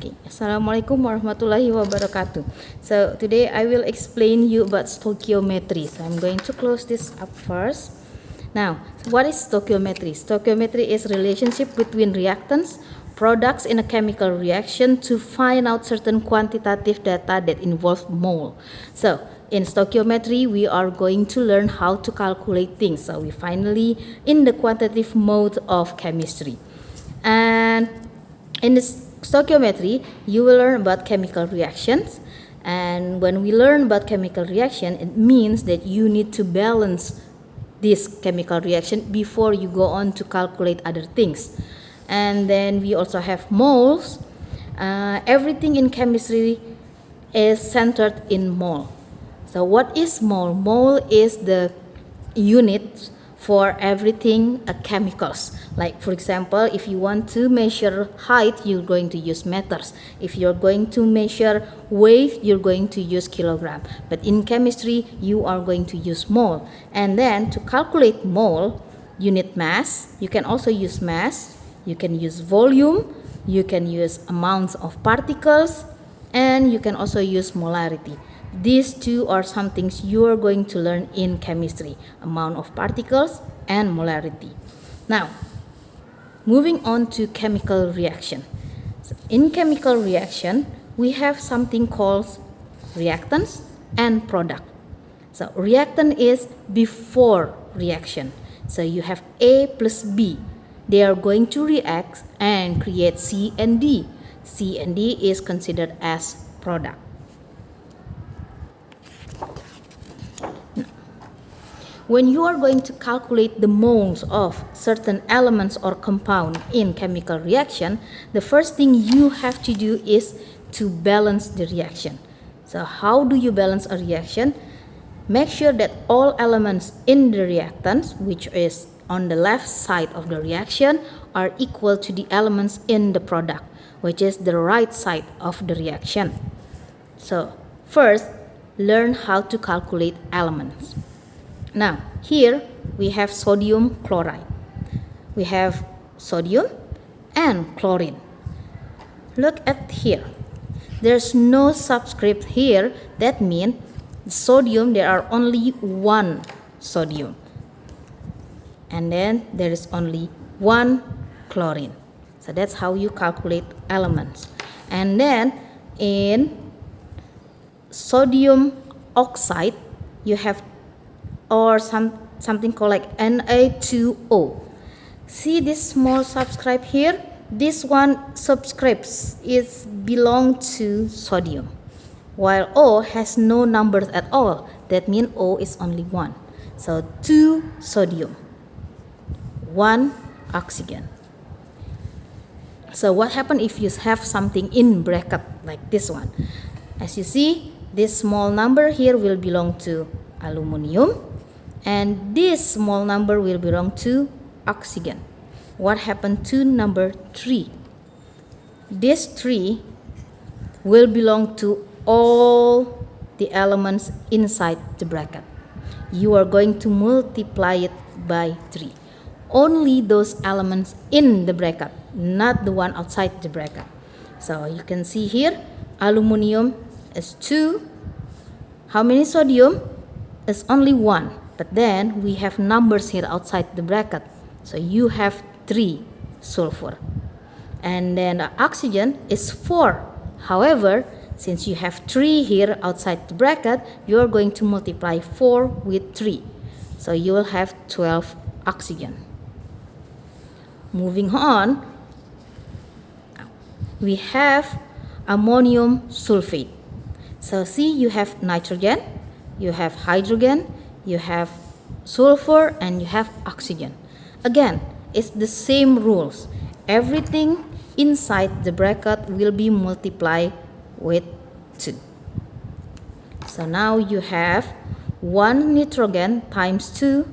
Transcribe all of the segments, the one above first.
Okay. Assalamualaikum warahmatullahi wabarakatuh. So today I will explain you about stoichiometry. So I'm going to close this up first. Now, what is stoichiometry? Stoichiometry is relationship between reactants, products in a chemical reaction to find out certain quantitative data that involve mole. So in stoichiometry, we are going to learn how to calculate things. So we finally in the quantitative mode of chemistry. And in this stoichiometry, you will learn about chemical reactions. And when we learn about chemical reaction, it means that you need to balance this chemical reaction before you go on to calculate other things. And then we also have moles. Everything in chemistry is centered in mole. So what is mole? Mole is the unit for everything chemicals. Like for example, if you want to measure height, you're going to use meters. If you're going to measure weight, you're going to use kilogram. But in chemistry, you are going to use mole. And then to calculate mole, you need mass. You can also use mass. You can use volume. You can use amounts of particles. And you can also use molarity. These two are some things you are going to learn in chemistry, amount of particles and molarity. Now, moving on to chemical reaction. So in chemical reaction, we have something called reactants and product. So reactant is before reaction. So you have A plus B. They are going to react and create C and D. C and D is considered as product. When you are going to calculate the moles of certain elements or compound in chemical reaction, the first thing you have to do is to balance the reaction. So how do you balance a reaction? Make sure that all elements in the reactants, which is on the left side of the reaction, are equal to the elements in the product, which is the right side of the reaction. So first, learn how to calculate elements. Now, here we have sodium chloride. We have sodium and chlorine. Look at here. There's no subscript here. That means sodium, there are only one sodium. And then there is only one chlorine. So that's how you calculate elements. And then in sodium oxide, you have something called like Na2O. See this small subscript here? This one subscripts is belong to sodium, while O has no numbers at all. That means O is only one. So 2 sodium, 1 oxygen. So what happens if you have something in bracket like this one? As you see, this small number here will belong to aluminum. And this small number will belong to oxygen. What happened to number 3? This 3 will belong to all the elements inside the bracket. You are going to multiply it by 3. Only those elements in the bracket, not the one outside the bracket. So you can see here, aluminum is 2. How many sodium? It's only 1. But then we have numbers here outside the bracket. So you have 3 sulfur. And then the oxygen is 4. However, since you have 3 here outside the bracket, you are going to multiply 4 with 3. So you will have 12 oxygen. Moving on, we have ammonium sulfate. So see, you have nitrogen, you have hydrogen, you have sulfur, and you have oxygen. Again, it's the same rules. Everything inside the bracket will be multiplied with 2. So now you have 1 nitrogen times 2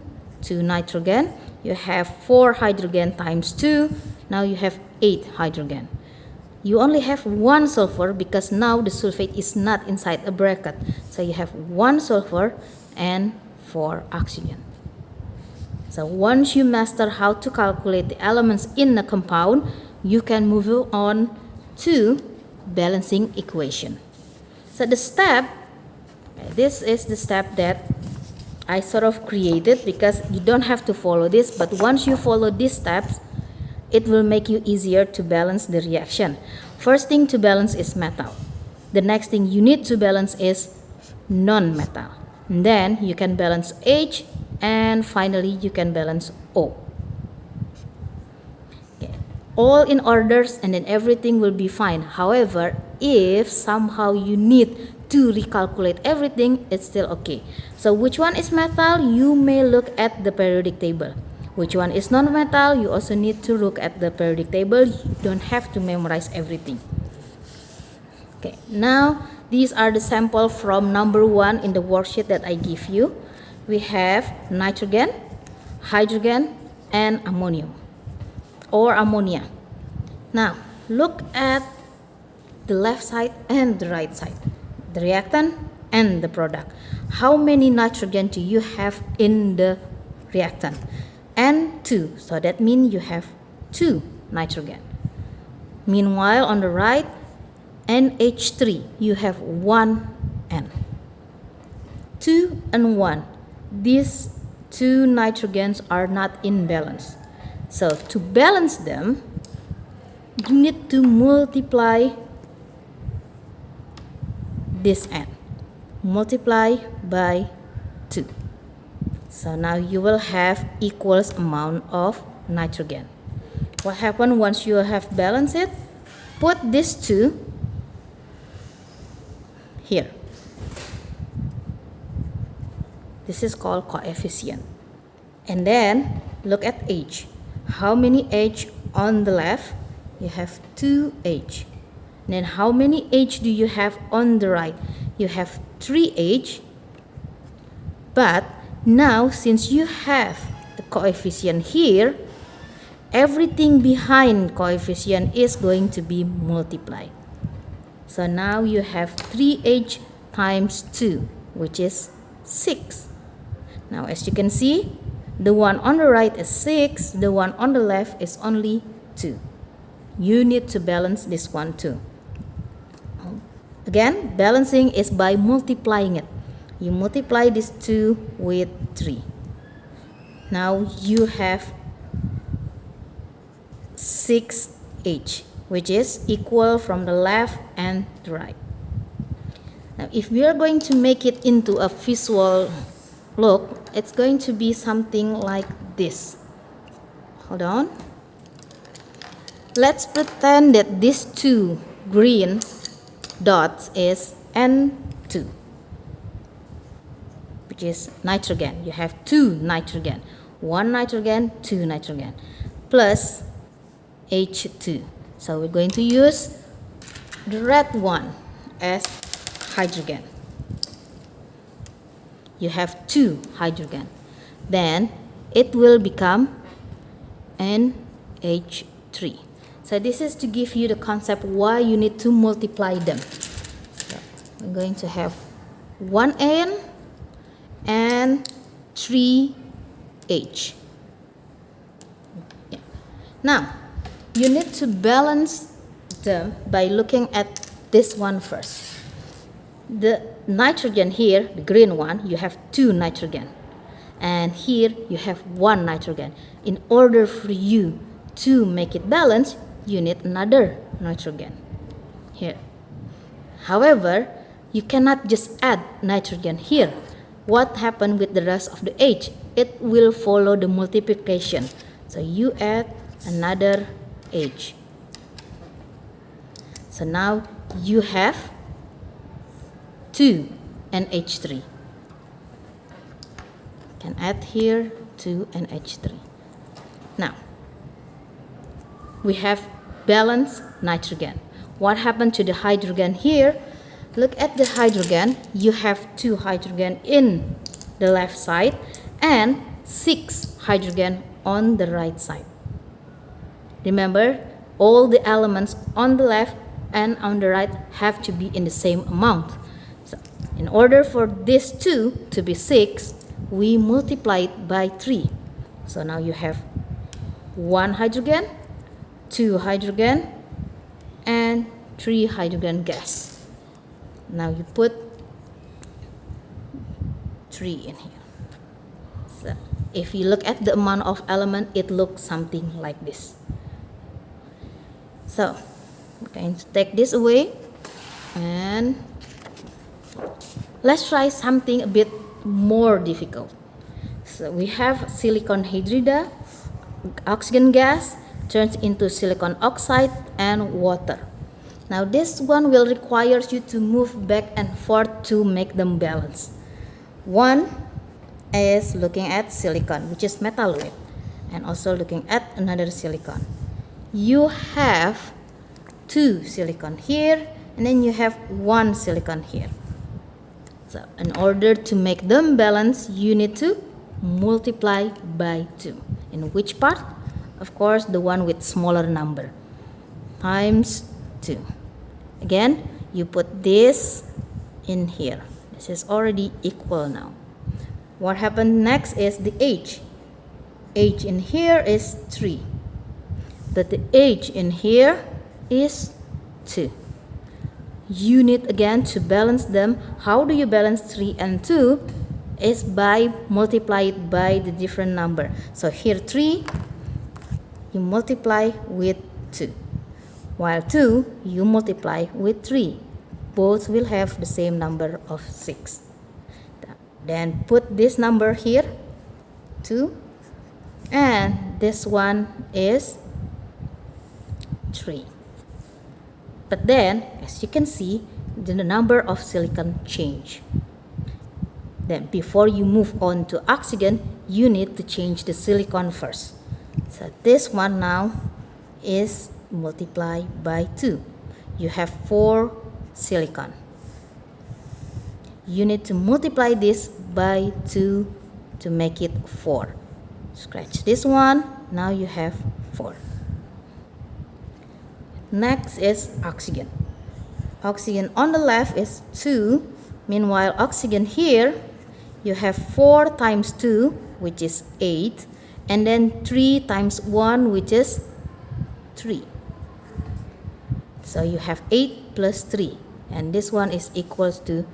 nitrogen. You have 4 hydrogen times 2. Now you have 8 hydrogen. You only have 1 sulfur because now the sulfate is not inside a bracket. So you have 1 sulfur and 4 oxygen. So once you master how to calculate the elements in a compound, you can move on to balancing equation. So the step, this is the step that I sort of created because you don't have to follow this, but once you follow these steps, it will make you easier to balance the reaction. First thing to balance is metal. The next thing you need to balance is non-metal. Then you can balance H, and finally you can balance O. Okay. All in orders, and then everything will be fine. However, if somehow you need to recalculate everything, it's still okay. So which one is metal? You may look at the periodic table. Which one is non-metal? You also need to look at the periodic table. You don't have to memorize everything. Okay, now these are the sample from number 1 in the worksheet that I give you. We have nitrogen, hydrogen, and ammonium or ammonia. Now look at the left side and the right side, the reactant and the product. How many nitrogen do you have in the reactant? N2, so that means you have 2 nitrogen. Meanwhile, on the right, NH3, you have 1 N. 2 and 1. These 2 nitrogens are not in balance. So to balance them, you need to multiply this N. Multiply by 2. So now you will have equals amount of nitrogen. What happens once you have balanced it? Put these 2 here. This is called coefficient. And then look at H. How many H on the left? You have 2 H. Then how many H do you have on the right? You have 3 H. But now since you have the coefficient here, everything behind coefficient is going to be multiplied. So now you have 3H times 2, which is 6. Now as you can see, the one on the right is 6, the one on the left is only 2. You need to balance this one too. Again, balancing is by multiplying it. You multiply this 2 with 3. Now you have 6H, which is equal from the left and the right. Now if we are going to make it into a visual look, it's going to be something like this. Hold on. Let's pretend that these 2 green dots is N2, which is nitrogen. You have 2 nitrogen, 1 nitrogen, 2 nitrogen, plus H2. So we're going to use the red one as hydrogen. You have 2 hydrogen. Then it will become NH3. So this is to give you the concept why you need to multiply them. So I'm going to have 1N and 3H. Yeah. Now, you need to balance them by looking at this one first. The nitrogen here, the green one, you have 2 nitrogen. And here you have 1 nitrogen. In order for you to make it balance, you need another nitrogen here. However, you cannot just add nitrogen here. What happened with the rest of the H? It will follow the multiplication. So you add another H. So now you have 2 and H3. Can add here 2 and H3. Now we have balanced nitrogen. What happened to the hydrogen here? Look at the hydrogen. You have 2 hydrogen in the left side and 6 hydrogen on the right side. Remember, all the elements on the left and on the right have to be in the same amount. So in order for this 2 to be 6, we multiply it by 3. So now you have 1 hydrogen, 2 hydrogen, and 3 hydrogen gas. Now you put 3 in here. So if you look at the amount of element, it looks something like this. So we're going to take this away, and let's try something a bit more difficult. So we have silicon hydride, oxygen gas turns into silicon oxide and water. Now this one will require you to move back and forth to make them balance. One is looking at silicon, which is metalloid, and also looking at another silicon. You have 2 silicon here, and then you have 1 silicon here. So in order to make them balance, you need to multiply by 2. In which part? Of course, the one with smaller number. Times 2. Again, you put this in here. This is already equal now. What happened next is the H. H in here is 3. But the H in here is 2. You need again to balance them. How do you balance 3 and 2? Is by multiply it by the different number. So here 3, you multiply with 2. While 2, you multiply with 3. Both will have the same number of 6. Then put this number here, 2, and this one is 3. But then, as you can see, the number of silicon change. Then before you move on to oxygen, you need to change the silicon first. So this one now is multiplied by 2. You have 4 silicon. You need to multiply this by 2 to make it 4. Scratch this one. Now you have 4. Next is oxygen. Oxygen on the left is 2. Meanwhile, oxygen here, you have 4 times 2, which is 8. And then 3 times 1, which is 3. So you have 8 plus 3. And this one is equals to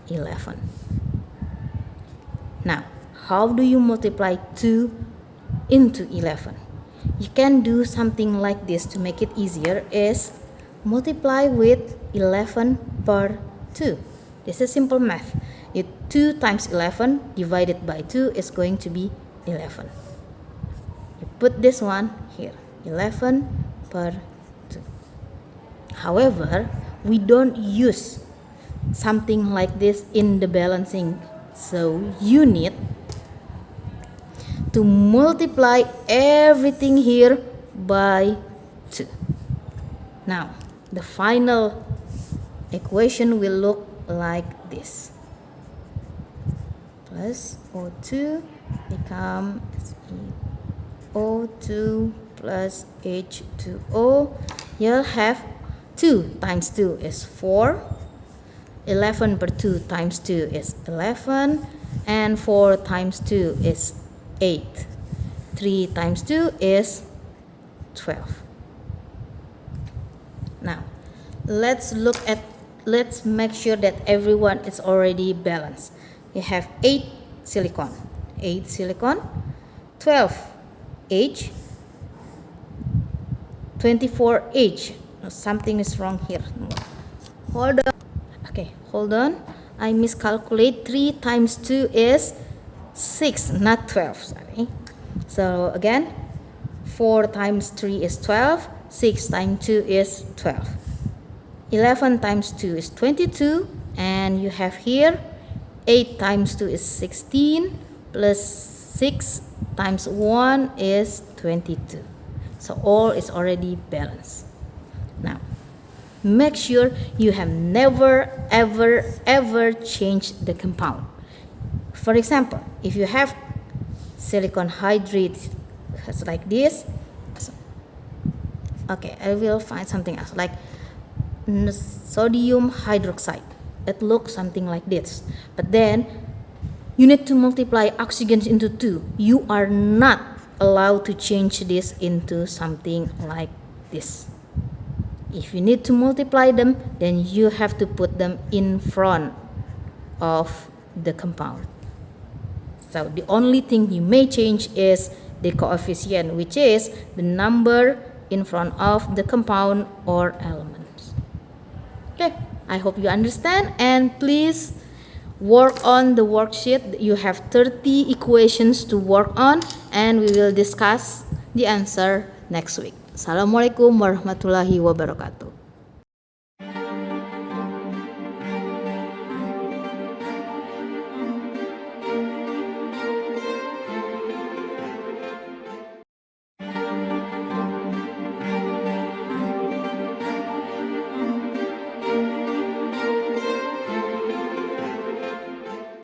11. Now, how do you multiply 2 into 11? You can do something like this to make it easier, is multiply with 11 per 2. This is simple math. 2 times 11 divided by 2 is going to be 11. You put this one here, 11 per 2. However, we don't use something like this in the balancing. So you need to multiply everything here by 2. Now, the final equation will look like this. Plus O2 become O2 plus H2O. You'll have 2 times 2 is 4. 11 per 2 times 2 is 11. And 4 times 2 is 8. 3 times 2 is 12. Now, let's make sure that everyone is already balanced. You have 8 silicon, 12 H, 24 H. No, something is wrong here. Hold on. Okay, hold on. I miscalculate. 3 times 2 is 6, not 12. Sorry. So again, 4 times 3 is 12. 6 times 2 is 12. 11 times 2 is 22. And you have here 8 times 2 is 16. Plus 6 times 1 is 22. So all is already balanced. Now, make sure you have never, ever changed the compound. For example, if you have silicon hydride like this, okay, I will find something else like sodium hydroxide. It looks something like this. But then you need to multiply oxygen into 2. You are not allowed to change this into something like this. If you need to multiply them, then you have to put them in front of the compound. So the only thing you may change is the coefficient, which is the number in front of the compound or elements. Okay, I hope you understand, and please work on the worksheet. You have 30 equations to work on, and we will discuss the answer next week. Assalamualaikum warahmatullahi wabarakatuh.